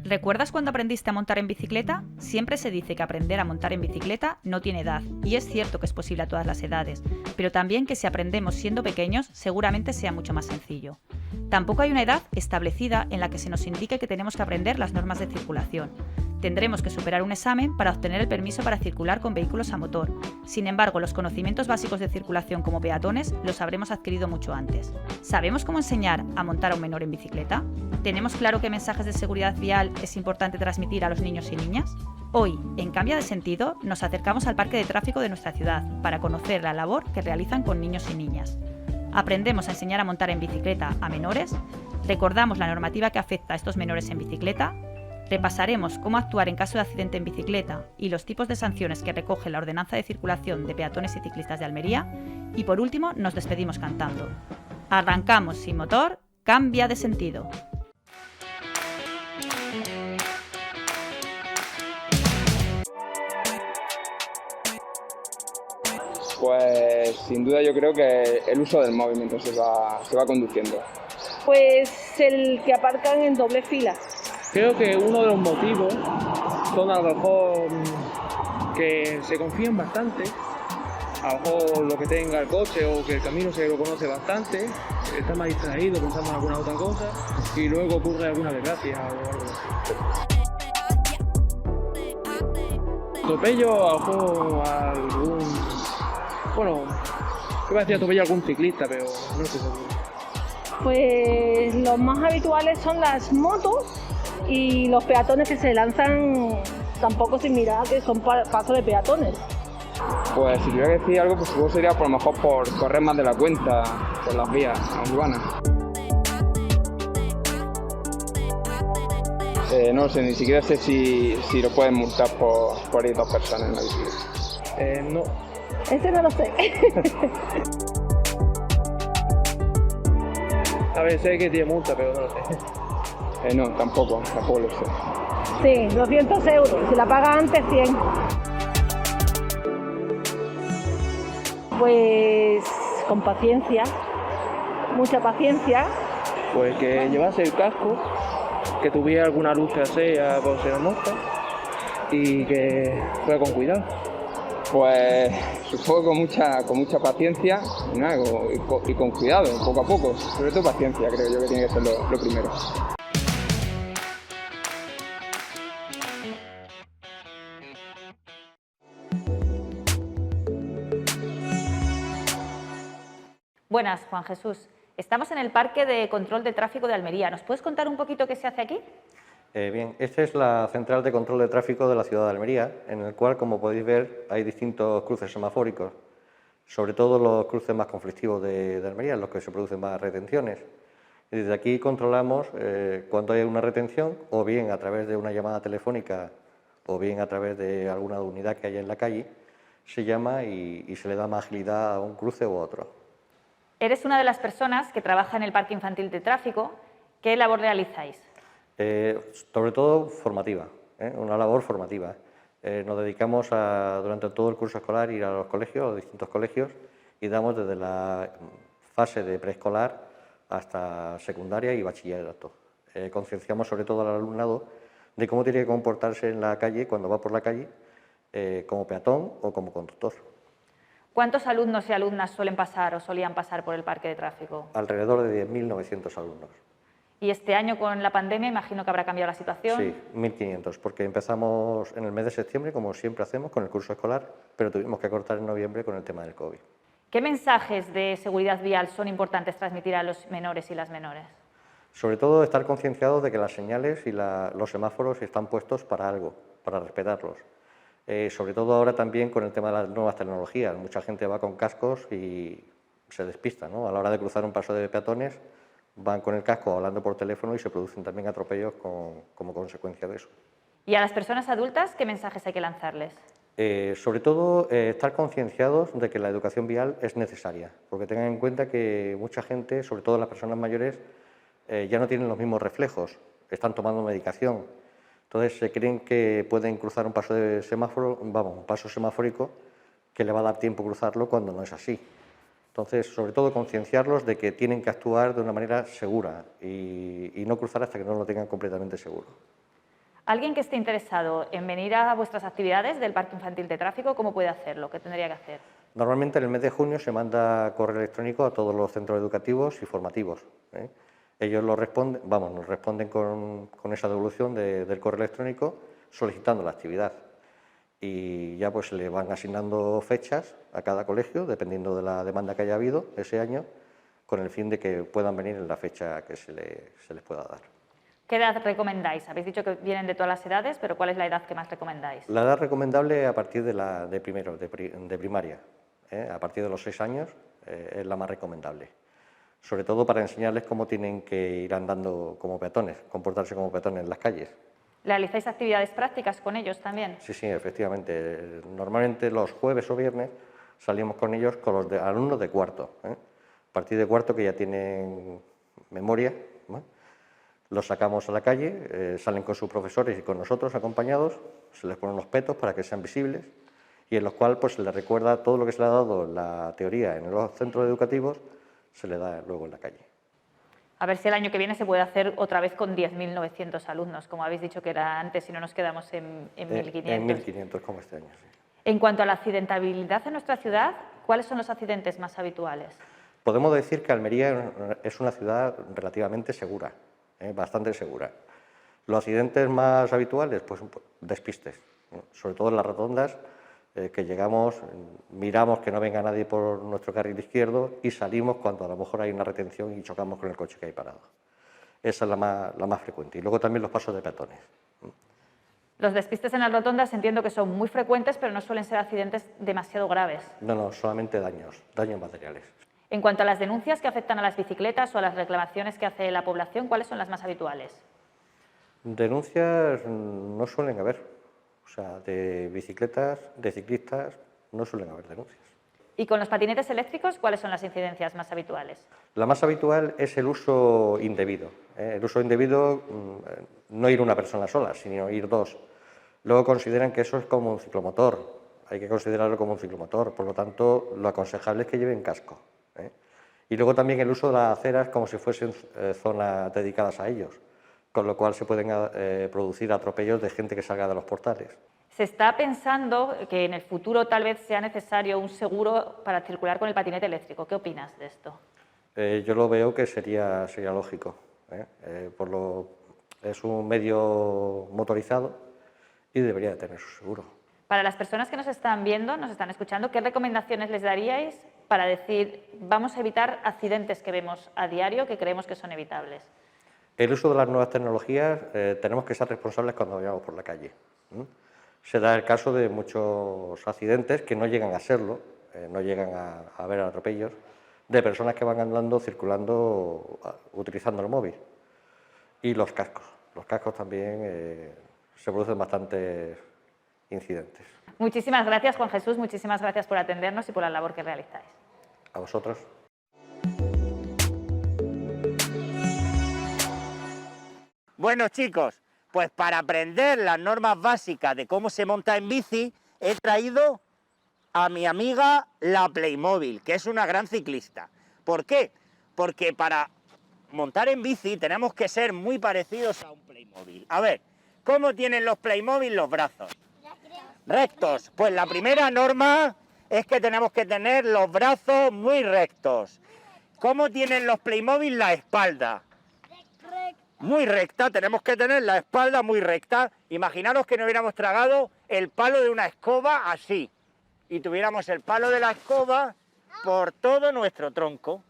¿Recuerdas cuando aprendiste a montar en bicicleta? Siempre se dice que aprender a montar en bicicleta no tiene edad, y es cierto que es posible a todas las edades, pero también que si aprendemos siendo pequeños seguramente sea mucho más sencillo. Tampoco hay una edad establecida en la que se nos indique que tenemos que aprender las normas de circulación. Tendremos que superar un examen para obtener el permiso para circular con vehículos a motor. Sin embargo, los conocimientos básicos de circulación como peatones los habremos adquirido mucho antes. ¿Sabemos cómo enseñar a montar a un menor en bicicleta? ¿Tenemos claro qué mensajes de seguridad vial es importante transmitir a los niños y niñas? Hoy, en Cambia de Sentido, nos acercamos al parque de tráfico de nuestra ciudad para conocer la labor que realizan con niños y niñas. Aprendemos a enseñar a montar en bicicleta a menores, recordamos la normativa que afecta a estos menores en bicicleta, repasaremos cómo actuar en caso de accidente en bicicleta y los tipos de sanciones que recoge la Ordenanza de Circulación de Peatones y Ciclistas de Almería y por último nos despedimos cantando. Arrancamos sin motor, Cambia de Sentido. Pues sin duda yo creo que el uso del móvil mientras se va conduciendo. Pues el que aparcan en doble fila. Creo que uno de los motivos son a lo mejor que se confían bastante, a lo mejor lo que tenga el coche o que el camino se lo conoce bastante, está más distraído pensando en alguna otra cosa y luego ocurre alguna desgracia o algo así. Atropello a lo mejor a algún... Bueno, iba a decir atropello a algún ciclista, pero no estoy seguro. Pues los más habituales son las motos y los peatones que se lanzan tampoco sin mirar que son pasos de peatones. Pues si tuviera que decir algo, pues supongo sería por lo mejor por correr más de la cuenta por las vías urbanas. No sé, ni siquiera sé si lo pueden multar por ir dos personas en la bicicleta. No. Ese no lo sé. A ver, sé que tiene multa, pero no lo sé. No, tampoco lo sé. Sí, 200 euros. Si la paga antes, 100. Pues con paciencia, mucha paciencia. Pues que llevase el casco, que tuviera alguna luz trasera por si no mosca y que fuera con cuidado. Pues supongo con mucha paciencia y con cuidado, poco a poco. Sobre todo paciencia, creo yo que tiene que ser lo primero. Buenas, Juan Jesús. Estamos en el Parque de Control de Tráfico de Almería. ¿Nos puedes contar un poquito qué se hace aquí? Bien, esta es la central de control de tráfico de la ciudad de Almería, en el cual, como podéis ver, hay distintos cruces semafóricos, sobre todo los cruces más conflictivos de Almería, en los que se producen más retenciones. Y desde aquí controlamos cuando hay una retención, o bien a través de una llamada telefónica, o bien a través de alguna unidad que haya en la calle, se llama y se le da más agilidad a un cruce u otro. Eres una de las personas que trabaja en el Parque Infantil de Tráfico. ¿Qué labor realizáis? Sobre todo formativa, una labor formativa. Nos dedicamos durante todo el curso escolar, ir a los colegios, a los distintos colegios, y damos desde la fase de preescolar hasta secundaria y bachillerato. Concienciamos sobre todo al alumnado de cómo tiene que comportarse en la calle, cuando va por la calle, como peatón o como conductor. ¿Cuántos alumnos y alumnas suelen pasar o solían pasar por el Parque de Tráfico? Alrededor de 10.900 alumnos. Y este año con la pandemia imagino que habrá cambiado la situación. Sí, 1.500, porque empezamos en el mes de septiembre, como siempre hacemos, con el curso escolar, pero tuvimos que cortar en noviembre con el tema del COVID. ¿Qué mensajes de seguridad vial son importantes transmitir a los menores y las menores? Sobre todo estar concienciados de que las señales y los semáforos están puestos para algo, para respetarlos. Sobre todo ahora también con el tema de las nuevas tecnologías. Mucha gente va con cascos y se despista, ¿no? A la hora de cruzar un paso de peatones van con el casco hablando por teléfono y se producen también atropellos como consecuencia de eso. ¿Y a las personas adultas qué mensajes hay que lanzarles? Sobre todo estar concienciados de que la educación vial es necesaria, porque tengan en cuenta que mucha gente, sobre todo las personas mayores, ya no tienen los mismos reflejos, están tomando medicación, entonces se creen que pueden cruzar un paso de semáforo, un paso semafórico que le va a dar tiempo a cruzarlo cuando no es así. Entonces, sobre todo concienciarlos de que tienen que actuar de una manera segura y no cruzar hasta que no lo tengan completamente seguro. Alguien que esté interesado en venir a vuestras actividades del Parque Infantil de Tráfico, ¿cómo puede hacerlo? ¿Qué tendría que hacer? Normalmente en el mes de junio se manda correo electrónico a todos los centros educativos y formativos, ¿eh? Ellos nos responden con esa devolución del correo electrónico solicitando la actividad. Y ya pues le van asignando fechas a cada colegio, dependiendo de la demanda que haya habido ese año, con el fin de que puedan venir en la fecha que se les pueda dar. ¿Qué edad recomendáis? Habéis dicho que vienen de todas las edades, pero ¿cuál es la edad que más recomendáis? La edad recomendable a partir de primaria, ¿eh? A partir de los 6 años es la más recomendable. Sobre todo para enseñarles cómo tienen que ir andando como peatones, comportarse como peatones en las calles. ¿Realizáis actividades prácticas con ellos también? Sí, sí, efectivamente. Normalmente los jueves o viernes salimos con ellos, con los alumnos de cuarto, ¿eh? A partir de cuarto que ya tienen memoria, ¿no? Los sacamos a la calle, salen con sus profesores y con nosotros acompañados, se les ponen unos petos para que sean visibles y en los cuales pues, se les recuerda todo lo que se le ha dado la teoría en los centros educativos, se le da luego en la calle. A ver si el año que viene se puede hacer otra vez con 10.900 alumnos, como habéis dicho que era antes, y no nos quedamos en 1.500. En 1.500 como este año, sí. En cuanto a la accidentabilidad en nuestra ciudad, ¿cuáles son los accidentes más habituales? Podemos decir que Almería es una ciudad relativamente segura, bastante segura. Los accidentes más habituales, pues despistes, ¿no? Sobre todo en las rotondas, que llegamos, miramos que no venga nadie por nuestro carril izquierdo y salimos cuando a lo mejor hay una retención y chocamos con el coche que hay parado. Esa es la más frecuente. Y luego también los pasos de peatones. Los despistes en las rotondas entiendo que son muy frecuentes, pero no suelen ser accidentes demasiado graves. No, solamente daños materiales. En cuanto a las denuncias que afectan a las bicicletas o a las reclamaciones que hace la población, ¿cuáles son las más habituales? Denuncias no suelen haber. O sea, de bicicletas, de ciclistas, no suelen haber denuncias. ¿Y con los patinetes eléctricos, cuáles son las incidencias más habituales? La más habitual es el uso indebido. El uso indebido, no ir una persona sola, sino ir dos. Luego consideran que eso es como un ciclomotor. Hay que considerarlo como un ciclomotor, por lo tanto, lo aconsejable es que lleven casco. Y luego también el uso de las aceras como si fuesen zonas dedicadas a ellos, con lo cual se pueden producir atropellos de gente que salga de los portales. Se está pensando que en el futuro tal vez sea necesario un seguro para circular con el patinete eléctrico. ¿Qué opinas de esto? Yo lo veo que sería lógico. Es un medio motorizado y debería de tener su seguro. Para las personas que nos están viendo, nos están escuchando, ¿qué recomendaciones les daríais para decir vamos a evitar accidentes que vemos a diario que creemos que son evitables? El uso de las nuevas tecnologías, tenemos que ser responsables cuando vayamos por la calle. Se da el caso de muchos accidentes que no llegan a serlo, no llegan a haber atropellos, de personas que van andando, circulando, utilizando el móvil. Y los cascos. Los cascos también se producen bastantes incidentes. Muchísimas gracias, Juan Jesús, muchísimas gracias por atendernos y por la labor que realizáis. A vosotros. Bueno, chicos, pues para aprender las normas básicas de cómo se monta en bici, he traído a mi amiga la Playmobil, que es una gran ciclista. ¿Por qué? Porque para montar en bici tenemos que ser muy parecidos a un Playmobil. A ver, ¿cómo tienen los Playmobil los brazos? Rectos. Pues la primera norma es que tenemos que tener los brazos muy rectos. ¿Cómo tienen los Playmobil la espalda? Muy recta, tenemos que tener la espalda muy recta. Imaginaros que nos hubiéramos tragado el palo de una escoba así y tuviéramos el palo de la escoba por todo nuestro tronco.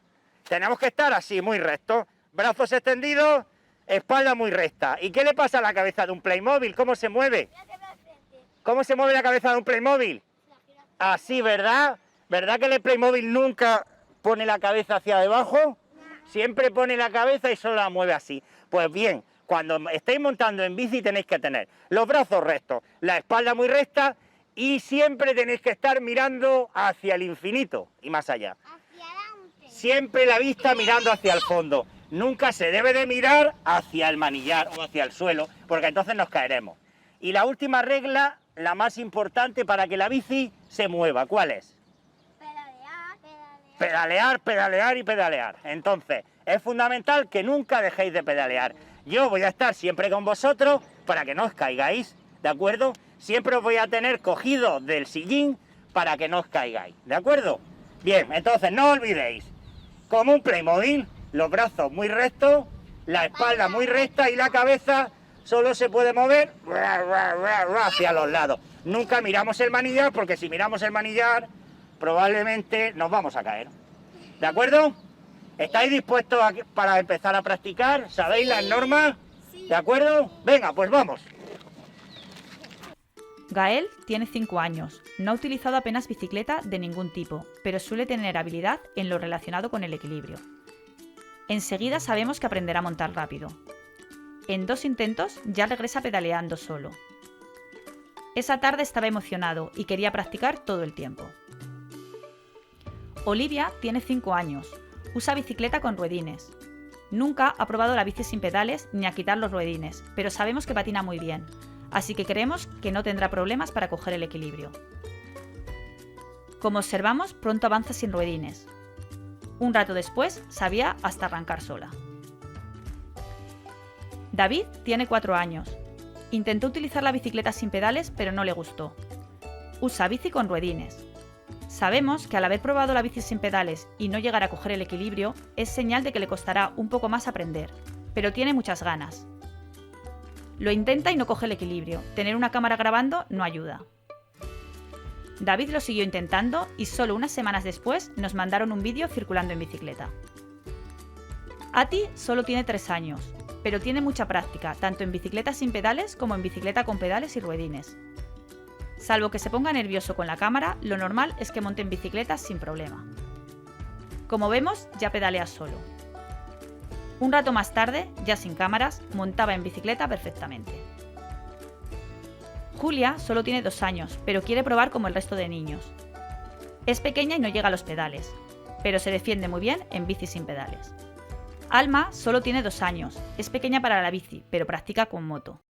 Tenemos que estar así, muy rectos, brazos extendidos, espalda muy recta. ¿Y qué le pasa a la cabeza de un Playmobil? ¿Cómo se mueve? ¿Cómo se mueve la cabeza de un Playmobil? Así, ¿verdad? ¿Verdad que el Playmobil nunca pone la cabeza hacia debajo? Siempre pone la cabeza y solo la mueve así. Pues bien, cuando estéis montando en bici tenéis que tener los brazos rectos, la espalda muy recta y siempre tenéis que estar mirando hacia el infinito y más allá. Siempre la vista mirando hacia el fondo. Nunca se debe de mirar hacia el manillar o hacia el suelo, porque entonces nos caeremos. Y la última regla, la más importante para que la bici se mueva, ¿cuál es? Pedalear, pedalear y pedalear. Entonces, es fundamental que nunca dejéis de pedalear. Yo voy a estar siempre con vosotros, para que no os caigáis, ¿de acuerdo? Siempre os voy a tener cogido del sillín para que no os caigáis, ¿de acuerdo? Bien, entonces no olvidéis, como un Playmobil, los brazos muy rectos, la espalda muy recta y la cabeza solo se puede mover hacia los lados. Nunca miramos el manillar, porque si miramos el manillar probablemente nos vamos a caer. ¿De acuerdo? ¿Estáis dispuestos para empezar a practicar? ¿Sabéis las normas? ¿De acuerdo? Venga, pues vamos. Gael tiene 5 años, no ha utilizado apenas bicicleta de ningún tipo, pero suele tener habilidad en lo relacionado con el equilibrio. Enseguida sabemos que aprenderá a montar rápido. En 2 intentos ya regresa pedaleando solo. Esa tarde estaba emocionado y quería practicar todo el tiempo. Olivia tiene 5 años, usa bicicleta con ruedines. Nunca ha probado la bici sin pedales ni a quitar los ruedines, pero sabemos que patina muy bien, así que creemos que no tendrá problemas para coger el equilibrio. Como observamos, pronto avanza sin ruedines. Un rato después, sabía hasta arrancar sola. David tiene 4 años. Intentó utilizar la bicicleta sin pedales, pero no le gustó. Usa bici con ruedines. Sabemos que al haber probado la bici sin pedales y no llegar a coger el equilibrio, es señal de que le costará un poco más aprender, pero tiene muchas ganas. Lo intenta y no coge el equilibrio. Tener una cámara grabando no ayuda. David lo siguió intentando y solo unas semanas después nos mandaron un vídeo circulando en bicicleta. Ati solo tiene 3 años, pero tiene mucha práctica, tanto en bicicleta sin pedales como en bicicleta con pedales y ruedines. Salvo que se ponga nervioso con la cámara, lo normal es que monte en bicicleta sin problema. Como vemos, ya pedalea solo. Un rato más tarde, ya sin cámaras, montaba en bicicleta perfectamente. Julia solo tiene 2 años, pero quiere probar como el resto de niños. Es pequeña y no llega a los pedales, pero se defiende muy bien en bici sin pedales. Alma solo tiene 2 años, es pequeña para la bici, pero practica con moto.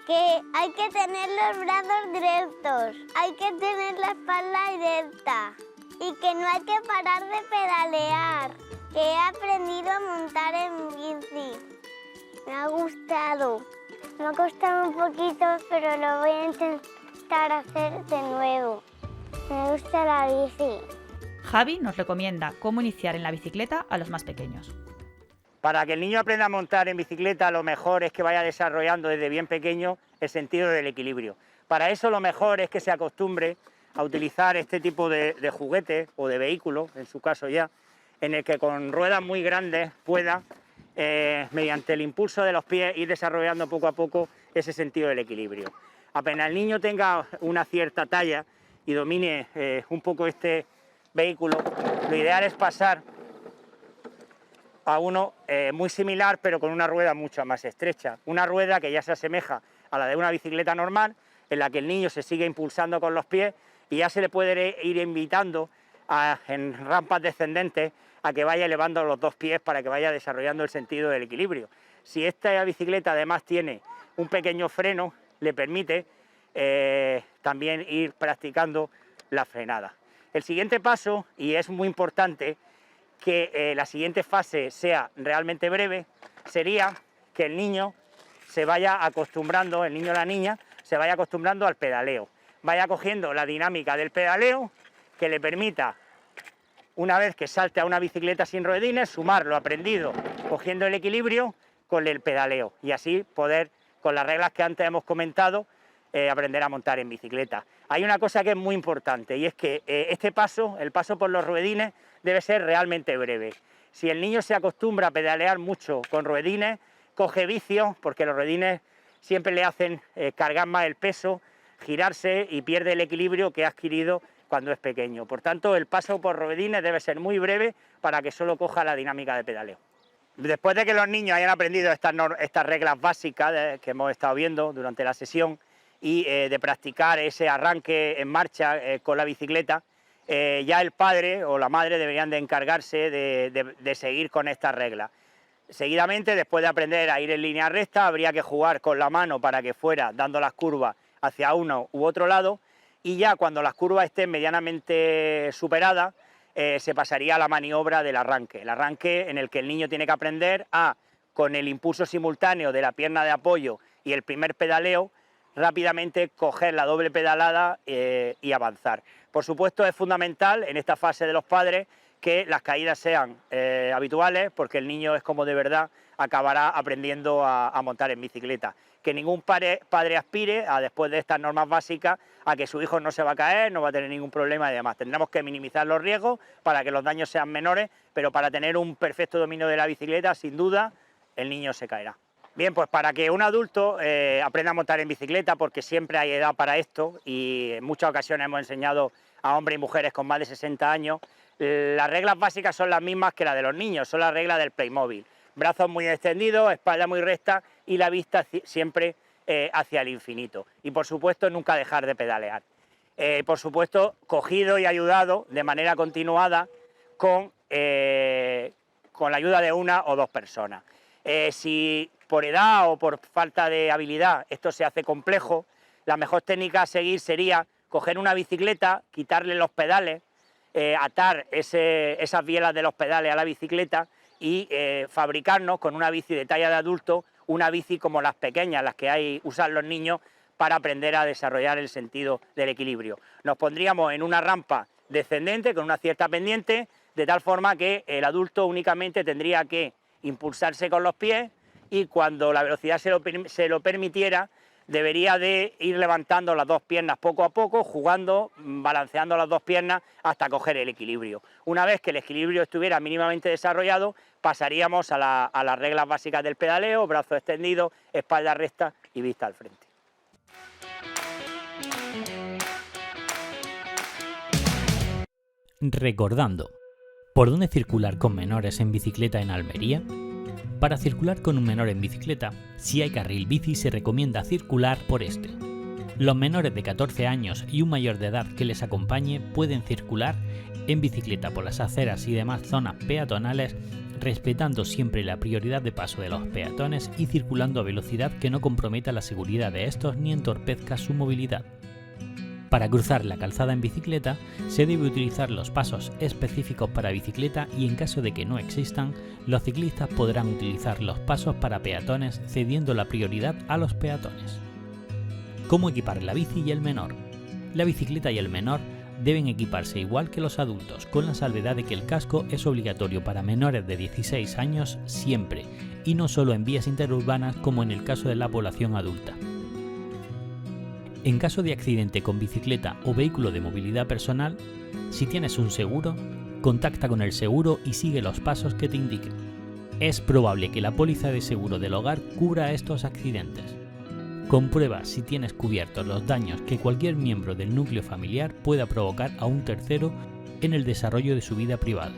Que hay que tener los brazos directos, hay que tener la espalda recta y que no hay que parar de pedalear. Que he aprendido a montar en bici. Me ha gustado. Me ha costado un poquito, pero lo voy a intentar hacer de nuevo. Me gusta la bici. Javi nos recomienda cómo iniciar en la bicicleta a los más pequeños. Para que el niño aprenda a montar en bicicleta, lo mejor es que vaya desarrollando desde bien pequeño el sentido del equilibrio. Para eso lo mejor es que se acostumbre a utilizar este tipo de juguete o de vehículo, en su caso ya, en el que con ruedas muy grandes pueda, mediante el impulso de los pies, ir desarrollando poco a poco ese sentido del equilibrio. Apenas el niño tenga una cierta talla y domine un poco este vehículo, lo ideal es pasar a uno muy similar, pero con una rueda mucho más estrecha. Una rueda que ya se asemeja a la de una bicicleta normal, en la que el niño se sigue impulsando con los pies y ya se le puede ir invitando en rampas descendentes a que vaya elevando los 2 pies para que vaya desarrollando el sentido del equilibrio. Si esta bicicleta además tiene un pequeño freno, le permite también ir practicando la frenada. El siguiente paso, y es muy importante que la siguiente fase sea realmente breve, sería que el niño se vaya acostumbrando, el niño o la niña, se vaya acostumbrando al pedaleo. Vaya cogiendo la dinámica del pedaleo que le permita, una vez que salte a una bicicleta sin ruedines, sumar lo aprendido cogiendo el equilibrio con el pedaleo y así poder, con las reglas que antes hemos comentado, aprender a montar en bicicleta. Hay una cosa que es muy importante y es que este paso, el paso por los ruedines, debe ser realmente breve. Si el niño se acostumbra a pedalear mucho con ruedines, coge vicio, porque los ruedines siempre le hacen cargar más el peso, girarse y pierde el equilibrio que ha adquirido cuando es pequeño. Por tanto, el paso por ruedines debe ser muy breve para que solo coja la dinámica de pedaleo. Después de que los niños hayan aprendido estas reglas básicas que hemos estado viendo durante la sesión y de practicar ese arranque en marcha con la bicicleta, ya el padre o la madre deberían de encargarse de seguir con estas reglas. Seguidamente, después de aprender a ir en línea recta, habría que jugar con la mano para que fuera dando las curvas hacia uno u otro lado, y ya cuando las curvas estén medianamente superadas, se pasaría a la maniobra del arranque. El arranque en el que el niño tiene que aprender a, con el impulso simultáneo de la pierna de apoyo y el primer pedaleo rápidamente coger la doble pedalada y avanzar. Por supuesto, es fundamental en esta fase de los padres que las caídas sean habituales, porque el niño es como de verdad acabará aprendiendo a montar en bicicleta. Que ningún padre aspire, después de estas normas básicas, a que su hijo no se va a caer, no va a tener ningún problema y demás. Tendremos que minimizar los riesgos para que los daños sean menores, pero para tener un perfecto dominio de la bicicleta, sin duda, el niño se caerá. Bien, pues para que un adulto aprenda a montar en bicicleta, porque siempre hay edad para esto y en muchas ocasiones hemos enseñado a hombres y mujeres con más de 60 años, las reglas básicas son las mismas que las de los niños, son las reglas del Playmobil. Brazos muy extendidos, espalda muy recta y la vista siempre hacia el infinito. Y por supuesto nunca dejar de pedalear. Por supuesto cogido y ayudado de manera continuada con la ayuda de una o dos personas. Si por edad o por falta de habilidad esto se hace complejo, la mejor técnica a seguir sería coger una bicicleta, quitarle los pedales, atar esas bielas de los pedales a la bicicleta y fabricarnos con una bici de talla de adulto, una bici como las pequeñas, las que usan los niños para aprender a desarrollar el sentido del equilibrio. Nos pondríamos en una rampa descendente con una cierta pendiente, de tal forma que el adulto únicamente tendría que impulsarse con los pies y cuando la velocidad se lo permitiera, debería de ir levantando las dos piernas poco a poco, jugando, balanceando las dos piernas hasta coger el equilibrio. Una vez que el equilibrio estuviera mínimamente desarrollado, pasaríamos a las reglas básicas del pedaleo: brazos extendidos, espalda recta y vista al frente. Recordando, ¿por dónde circular con menores en bicicleta en Almería? Para circular con un menor en bicicleta, si hay carril bici se recomienda circular por este. Los menores de 14 años y un mayor de edad que les acompañe pueden circular en bicicleta por las aceras y demás zonas peatonales, respetando siempre la prioridad de paso de los peatones y circulando a velocidad que no comprometa la seguridad de estos ni entorpezca su movilidad. Para cruzar la calzada en bicicleta se debe utilizar los pasos específicos para bicicleta y en caso de que no existan, los ciclistas podrán utilizar los pasos para peatones cediendo la prioridad a los peatones. ¿Cómo equipar la bici y el menor? La bicicleta y el menor deben equiparse igual que los adultos, con la salvedad de que el casco es obligatorio para menores de 16 años siempre, y no solo en vías interurbanas como en el caso de la población adulta. En caso de accidente con bicicleta o vehículo de movilidad personal, si tienes un seguro, contacta con el seguro y sigue los pasos que te indiquen. Es probable que la póliza de seguro del hogar cubra estos accidentes. Comprueba si tienes cubiertos los daños que cualquier miembro del núcleo familiar pueda provocar a un tercero en el desarrollo de su vida privada.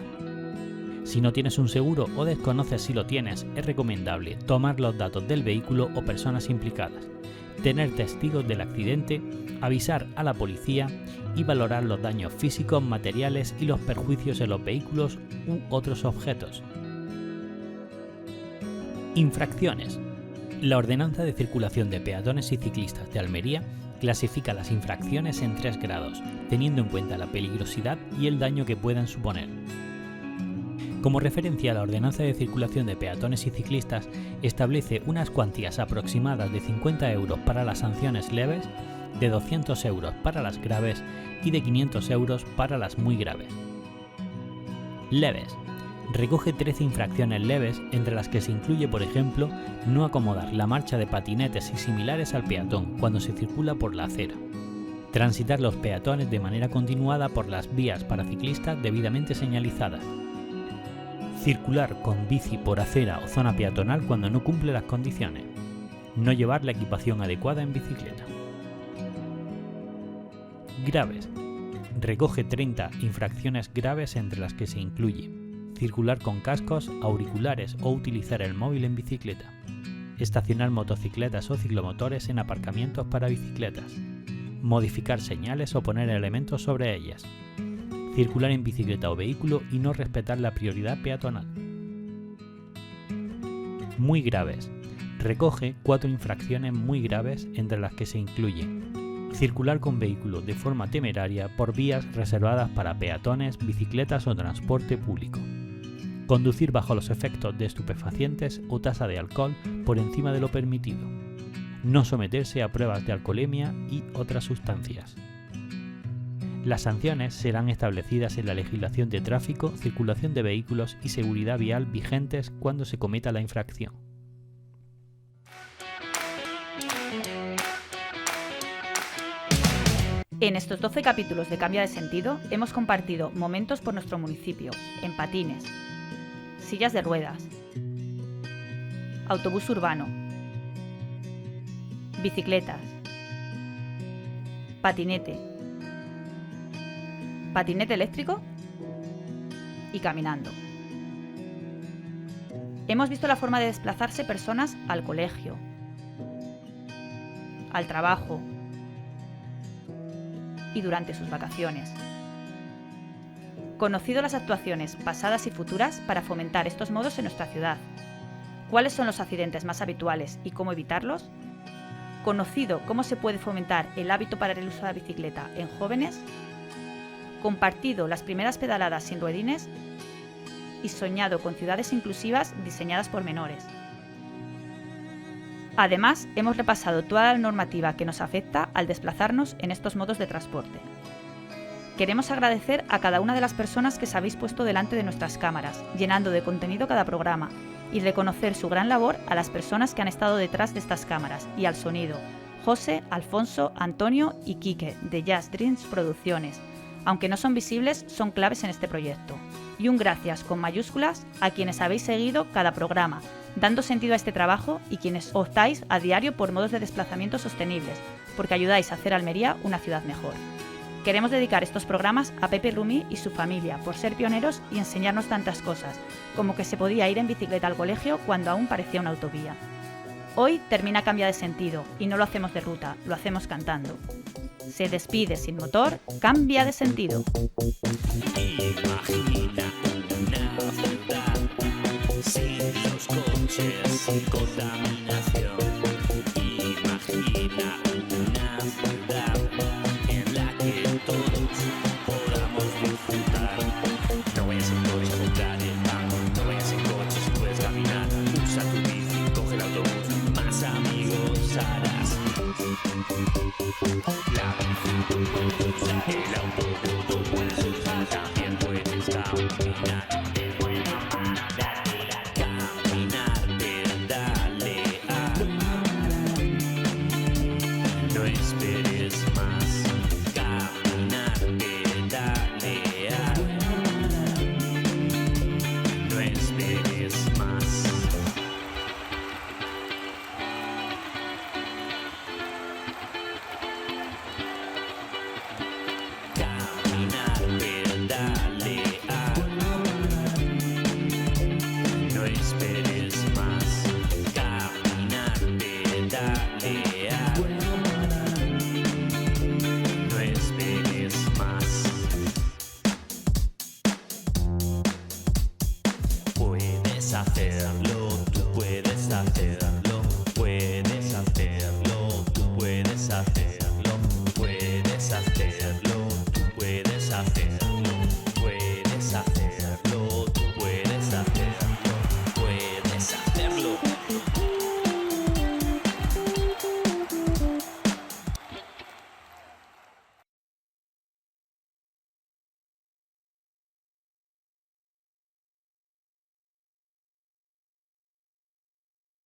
Si no tienes un seguro o desconoces si lo tienes, es recomendable tomar los datos del vehículo o personas implicadas, tener testigos del accidente, avisar a la policía y valorar los daños físicos, materiales y los perjuicios en los vehículos u otros objetos. Infracciones. La Ordenanza de Circulación de Peatones y Ciclistas de Almería clasifica las infracciones en 3 grados, teniendo en cuenta la peligrosidad y el daño que puedan suponer. Como referencia, la Ordenanza de Circulación de Peatones y Ciclistas establece unas cuantías aproximadas de 50 euros para las sanciones leves, de 200 euros para las graves y de 500 euros para las muy graves. Leves. Recoge 13 infracciones leves, entre las que se incluye, por ejemplo, no acomodar la marcha de patinetes y similares al peatón cuando se circula por la acera, transitar los peatones de manera continuada por las vías para ciclistas debidamente señalizadas, circular con bici por acera o zona peatonal cuando no cumple las condiciones, no llevar la equipación adecuada en bicicleta. Graves. Recoge 30 infracciones graves, entre las que se incluye circular con cascos, auriculares o utilizar el móvil en bicicleta, estacionar motocicletas o ciclomotores en aparcamientos para bicicletas, modificar señales o poner elementos sobre ellas, circular en bicicleta o vehículo y no respetar la prioridad peatonal. Muy graves. Recoge 4 infracciones muy graves, entre las que se incluye circular con vehículo de forma temeraria por vías reservadas para peatones, bicicletas o transporte público, conducir bajo los efectos de estupefacientes o tasa de alcohol por encima de lo permitido, no someterse a pruebas de alcoholemia y otras sustancias. Las sanciones serán establecidas en la legislación de tráfico, circulación de vehículos y seguridad vial vigentes cuando se cometa la infracción. En estos 12 capítulos de Cambia de Sentido hemos compartido momentos por nuestro municipio, en patines, sillas de ruedas, autobús urbano, bicicletas, patinete eléctrico y caminando. Hemos visto la forma de desplazarse personas al colegio, al trabajo y durante sus vacaciones. Conocido las actuaciones pasadas y futuras para fomentar estos modos en nuestra ciudad. ¿Cuáles son los accidentes más habituales y cómo evitarlos? Conocido cómo se puede fomentar el hábito para el uso de la bicicleta en jóvenes. Compartido las primeras pedaladas sin ruedines y soñado con ciudades inclusivas diseñadas por menores. Además, hemos repasado toda la normativa que nos afecta al desplazarnos en estos modos de transporte. Queremos agradecer a cada una de las personas que se habéis puesto delante de nuestras cámaras, llenando de contenido cada programa, y reconocer su gran labor a las personas que han estado detrás de estas cámaras y al sonido: José, Alfonso, Antonio y Quique, de Jazz Dreams Producciones. Aunque no son visibles, son claves en este proyecto. Y un gracias con mayúsculas a quienes habéis seguido cada programa, dando sentido a este trabajo, y quienes optáis a diario por modos de desplazamiento sostenibles, porque ayudáis a hacer Almería una ciudad mejor. Queremos dedicar estos programas a Pepe Rumi y su familia por ser pioneros y enseñarnos tantas cosas, como que se podía ir en bicicleta al colegio cuando aún parecía una autovía. Hoy termina Cambia de Sentido, y no lo hacemos de ruta, lo hacemos cantando. Se despide sin motor, Cambia de Sentido. Imagina una ciudad sin los coches, sin contaminación. Imagina una ciudad en la que todos podamos disfrutar. No vayas en coche a comprar el pan, no vayas en coche si puedes caminar. Usa tu bici, coge el autobús, más amigos harás. La bici, el autobús, también puedes caminar. Caminar, pedalear. No esperes más.